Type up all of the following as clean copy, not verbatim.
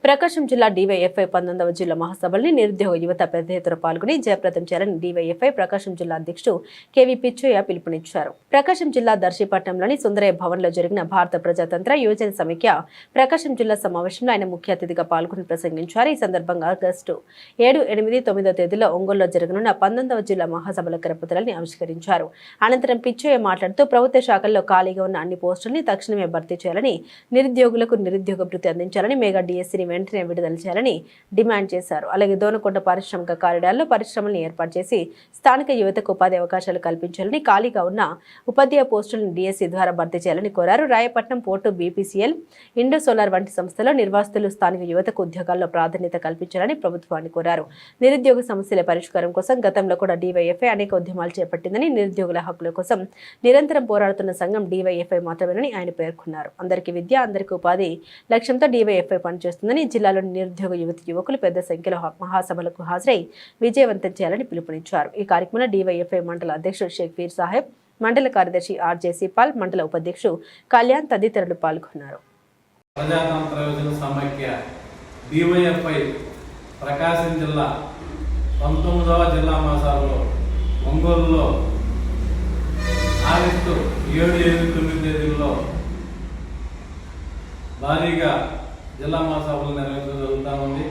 ప్రకాశం జిల్లా డీవైఎఫ్ఐ 19వ జిల్లా మహాసభల్ని నిరుద్యోగ యువత పెద్ద ఎత్తున పాల్గొని జయప్రదం చేయాలని డీవైఎఫ్ఐ ప్రకాశం జిల్లా అధ్యక్షుడు కేవీ పిచ్చయ్య పిలుపునిచ్చారు. ప్రకాశం జిల్లా దర్శిపట్నంలోని సుందరయ్య భవన్లో జరిగిన భారత ప్రజాతంత్ర యువజన సమైక్య ప్రకాశం జిల్లా సమావేశంలో ఆయన ముఖ్య అతిథిగా పాల్గొని ప్రసంగించారు. ఈ సందర్భంగా ఆగస్టు 7, 8, 9 తేదీల్లో ఒంగోలులో జరగనున్న 19వ జిల్లా మహాసభల కరపత్రాన్ని ఆవిష్కరించారు. అనంతరం పిచ్చయ్య మాట్లాడుతూ ప్రభుత్వ శాఖల్లో ఖాళీగా ఉన్న అన్ని పోస్టుల్ని తక్షణమే భర్తీ చేయాలని, నిరుద్యోగులకు నిరుద్యోగ భృతి అందించాలని, మెగా డిఎస్సీని వెంటనే విడుదల చేయాలని డిమాండ్ చేశారు. అలాగే దోనకొండ పారిశ్రామిక కారిడార్లో పరిశ్రమలను ఏర్పాటు చేసి స్థానిక యువతకు ఉపాధి అవకాశాలు కల్పించాలని, ఖాళీగా ఉన్న ఉపాధ్యాయ పోస్టులను డిఎస్సీ ద్వారా భర్తీ చేయాలని కోరారు. Rayapatnam port, BPCL, Indo solar వంటి సంస్థల నిర్వాసితులు స్థానిక యువతకు ఉద్యోగాల్లో ప్రాధాన్యత కల్పించాలని ప్రభుత్వాన్ని కోరారు. నిరుద్యోగ సమస్యల పరిష్కారం కోసం గతంలో కూడా డీవైఎఫ్ఐ అనేక ఉద్యమాలు చేపట్టిందని, నిరుద్యోగుల హక్కుల కోసం నిరంతరం పోరాడుతున్న సంఘం డీవైఎఫ్ఐ మాత్రమేనని ఆయన పేర్కొన్నారు. అందరికీ విద్య, అందరికీ ఉపాధి లక్ష్యంతో డీవైఎఫ్ఐ పనిచేస్తుందని, జిల్లాలోని నిరుద్యోగ యువకులు పెద్ద సంఖ్యలో మహాసభలకు హాజరై విజయవంతం చేయాలని పిలుపునిచ్చారు. ఈ కార్యక్రమంలో డీవైఎఫ్ఐ మండల అధ్యక్షుడు షేక్ పీర్ సాహెబ్, మండల కార్యదర్శి ఆర్జేసీ పాల్, మండల ఉపాధ్యక్షుడు కళ్యాణ్ తదితరులు పాల్గొన్నారు. ప్రజాతంత్ర యువజన సమైక్య డీవైఎఫ్ఐ ప్రకాశం జిల్లా 19వ జిల్లా మహాసభలో ఒంగోలులో ఆగస్టు 7, 8, 9 తేదీల్లో భారీగా జిల్లా మహాసభలు నిర్వహించడం జరుగుతూ ఉంది.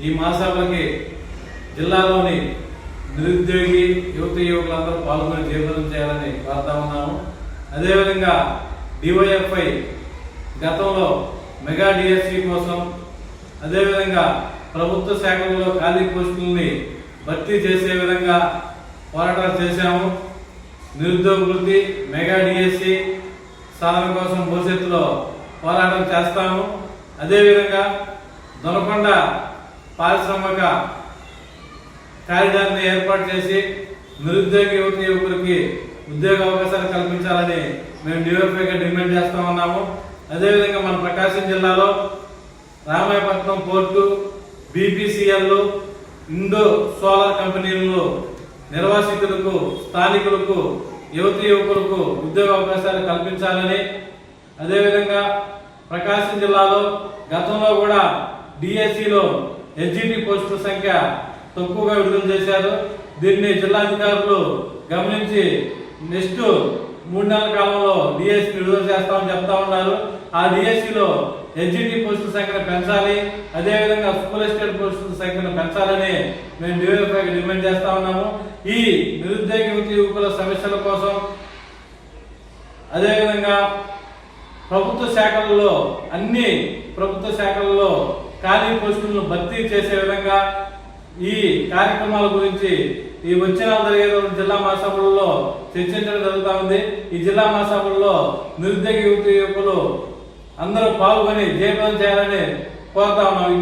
ఈ మహాసభలకి జిల్లాలోని నిరుద్యోగి యువకులందరూ పాల్గొని జయప్రదం చేయాలని కోరుతా ఉన్నాము. అదేవిధంగా డివైఎఫ్ఐ గతంలో మెగా డిఎస్సీ కోసం, అదేవిధంగా ప్రభుత్వ శాఖల్లో ఖాళీ పోస్టులని భర్తీ చేసే విధంగా పోరాటాలు చేశాము. నిరుద్యోగ వృత్తి, మెగా డిఎస్సీ సాధన కోసం భవిష్యత్తులో పోరాటం చేస్తాము. అదేవిధంగా దొనకొండ పారిశ్రామిక కారిడార్ని ఏర్పాటు చేసి నిరుద్యోగ యువకులకి ఉద్యోగ అవకాశాలు కల్పించాలని మేము డివైఎఫ్ఐగా డిమాండ్ చేస్తా ఉన్నాము. అదేవిధంగా మన ప్రకాశం జిల్లాలో Ramayapatnam port, BPCL, Indo solar కంపెనీలను నిర్వాసితులకు, స్థానికులకు, యువకులకు ఉద్యోగ అవకాశాలు కల్పించాలని, అదేవిధంగా ప్రకాశం జిల్లాలో గతంలో కూడా డిఎస్సీలో ఎస్జిటి పోస్టుల సంఖ్య తక్కువగా విడుదల చేశారు. దీన్ని జిల్లాధికారులు గమనించి నెక్స్ట్ 3 నెలల కాలంలో డిఎస్సీ విడుదల చేస్తామని చెప్తా ఉన్నారు. ఆ డిఎస్సీలో ఎస్జిటి పోస్టుల సంఖ్యను పెంచాలి, అదేవిధంగా స్కూల్ ఎస్టేట్ పోస్టుల సంఖ్యను పెంచాలని మేము డివైఎఫ్ఐకి డిమాండ్ చేస్తా ఉన్నాము. ఈ నిరుద్యోగ యువకుల సమస్యల కోసం, అదేవిధంగా ప్రభుత్వ శాఖల్లో అన్ని ప్రభుత్వ శాఖల్లో ఖాళీ పోస్టులను భర్తీ చేసే విధంగా ఈ కార్యక్రమాల గురించి ఈ వచ్చిన జరిగే జిల్లా మహాసభల్లో చర్చించడం జరుగుతూ ఉంది. ఈ జిల్లా మహాసభల్లో నిరుద్యోగ యువకులు అందరూ పాల్గొని జయప్రదం చేయాలని కోరుతా ఉన్నాం.